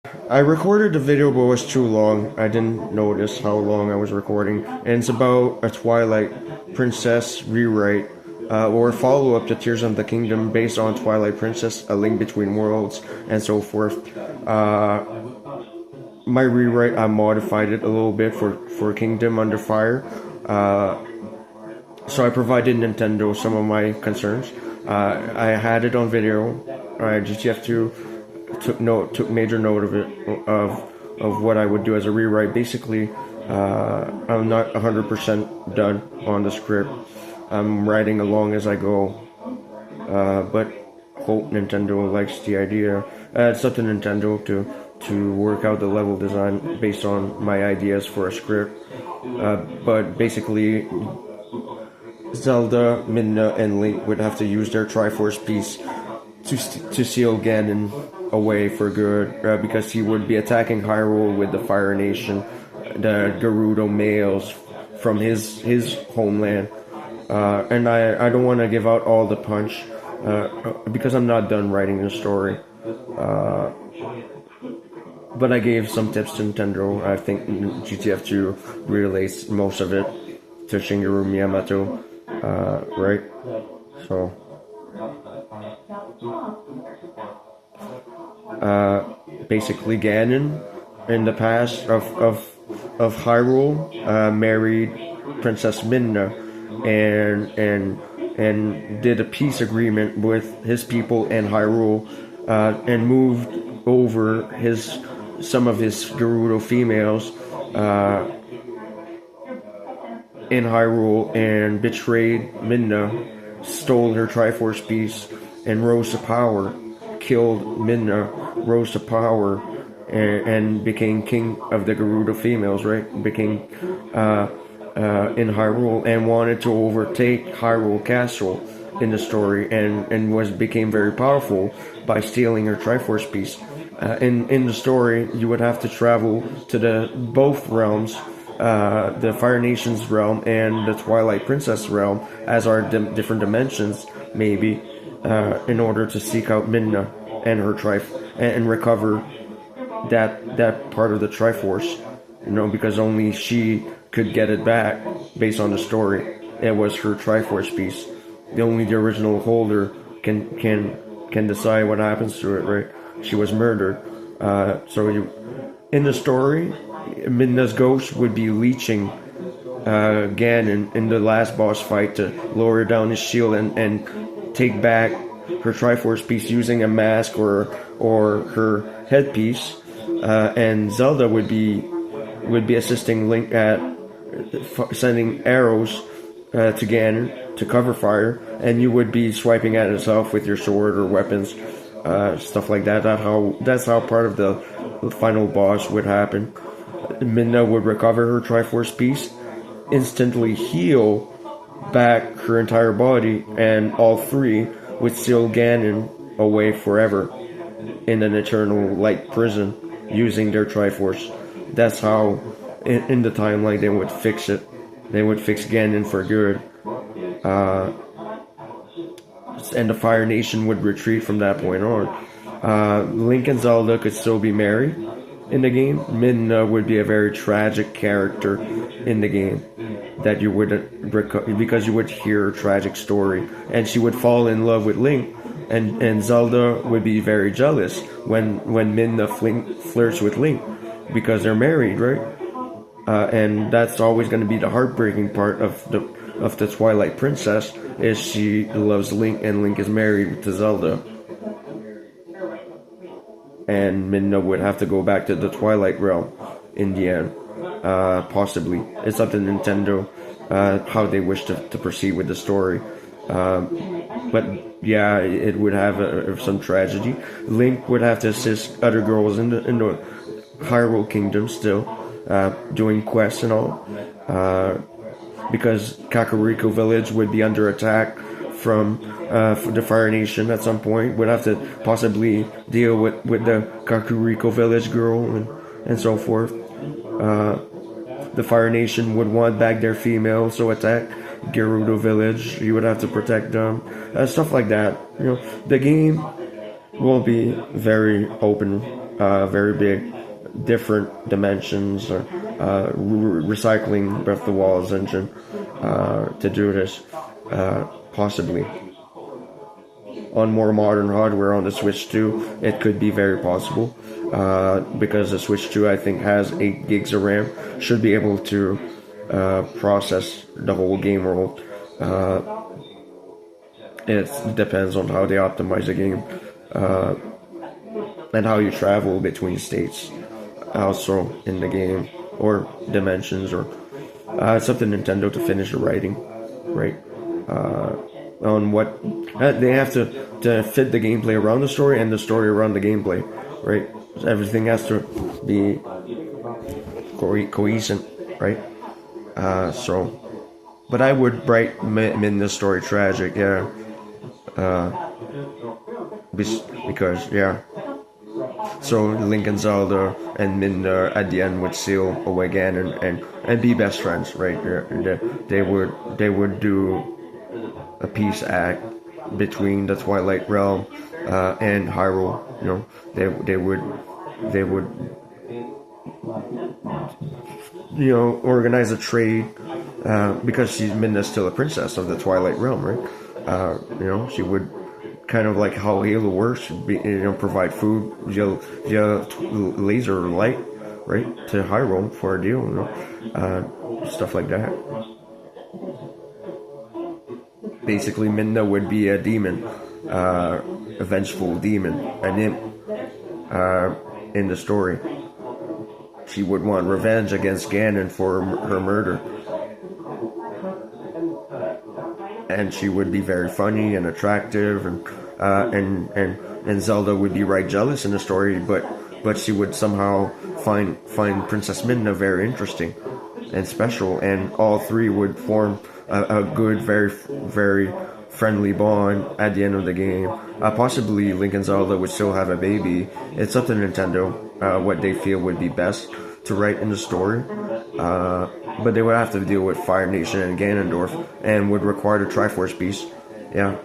I recorded the video, but it was too long. I didn't notice how long I was recording. And it's about a Twilight Princess rewrite, or follow up to Tears of the Kingdom based on Twilight Princess, A Link Between Worlds, and so forth. My rewrite, I modified it a little bit for Kingdom Under Fire. So I provided Nintendo some of my concerns. I had it on video. GTF2 took major note of it, of what I would do as a rewrite. Basically, I'm not 100% done on the script. I'm writing along as I go, but hope Nintendo likes the idea. It's up to Nintendo to work out the level design based on my ideas for a script. But basically, Zelda, Midna, and Link would have to use their Triforce piece to seal Ganon away for good, because he would be attacking Hyrule with the Fire Nation, the Gerudo males from his homeland. And I don't want to give out all the punch, because I'm not done writing the story. But I gave some tips to Nintendo. I think GTF2 relates most of it to Shigeru Miyamoto, right? So, basically Ganon in the past of Hyrule married Princess Midna and did a peace agreement with his people in Hyrule, and moved over some of his Gerudo females in Hyrule and betrayed Midna, stole her Triforce piece, and rose to power. Killed Midna, rose to power, and became king of the Gerudo females, right? Became in Hyrule and wanted to overtake Hyrule Castle in the story, and became very powerful by stealing her Triforce piece. In the story, you would have to travel to both realms, the Fire Nation's realm and the Twilight Princess realm, as are different dimensions, maybe, in order to seek out Midna and her and recover that part of the Triforce. Because only she could get it back based on the story. It was her Triforce piece. Only the original holder can decide what happens to it, right? She was murdered. In the story, Midna's ghost would be leeching Ganon in the last boss fight to lower down his shield and take back her Triforce piece using a mask or her headpiece. And Zelda would be assisting Link at sending arrows to Ganon to cover fire, and you would be swiping at itself with your sword or weapons, stuff like that. That's how part of the final boss would happen. Midna would recover her Triforce piece, instantly heal back her entire body, and all three would seal Ganon away forever in an eternal light prison using their Triforce. That's how, in the timeline, they would fix it. They would fix Ganon for good. And the Fire Nation would retreat from that point on. Link and Zelda could still be married in the game. Midna would be a very tragic character in the game that you would because you would hear her tragic story, and she would fall in love with Link, and Zelda would be very jealous when Midna flirts with Link because they're married, right? And that's always going to be the heartbreaking part of the Twilight Princess, is she loves Link and Link is married to Zelda. And Midna would have to go back to the Twilight Realm in the end. Possibly. It's up to Nintendo how they wish to proceed with the story. But yeah, it would have some tragedy. Link would have to assist other girls in the Hyrule Kingdom still, doing quests and all. Because Kakariko Village would be under attack from the Fire Nation at some point. Would have to possibly deal with the Kakariko Village girl and so forth. The Fire Nation would want back their female, so attack Gerudo Village. You would have to protect them. Stuff like that. The game will be very open very big, different dimensions, or recycling Breath of the Wild's engine to do this, possibly. On more modern hardware on the Switch 2, it could be very possible, because the Switch 2, I think, has 8 gigs of RAM, should be able to process the whole game world. It depends on how they optimize the game, and how you travel between states also in the game, or dimensions, or it's up to Nintendo to finish the writing, right? On what they have to fit the gameplay around the story, and the story around the gameplay, right? Everything has to be cohesive, right? But I would write Midna's story tragic, yeah. Because, yeah. So Link and Zelda and Midna at the end would seal away again, and be best friends, right? They would do a peace act between the Twilight Realm and Hyrule. You know, they would organize a trade, because Midna's still a princess of the Twilight Realm, right? She would, kind of like how Halo works, provide food via laser light, right, to Hyrule for a deal, stuff like that. Basically, Midna would be a demon, a vengeful demon, an imp, in the story. She would want revenge against Ganon for her murder. And she would be very funny and attractive, and Zelda would be right jealous in the story, but she would somehow find Princess Midna very interesting and special, and all three would form a good, very, very friendly bond at the end of the game. Possibly Link and Zelda would still have a baby. It's up to Nintendo what they feel would be best to write in the story. But they would have to deal with Fire Nation and Ganondorf, and would require the Triforce piece. Yeah.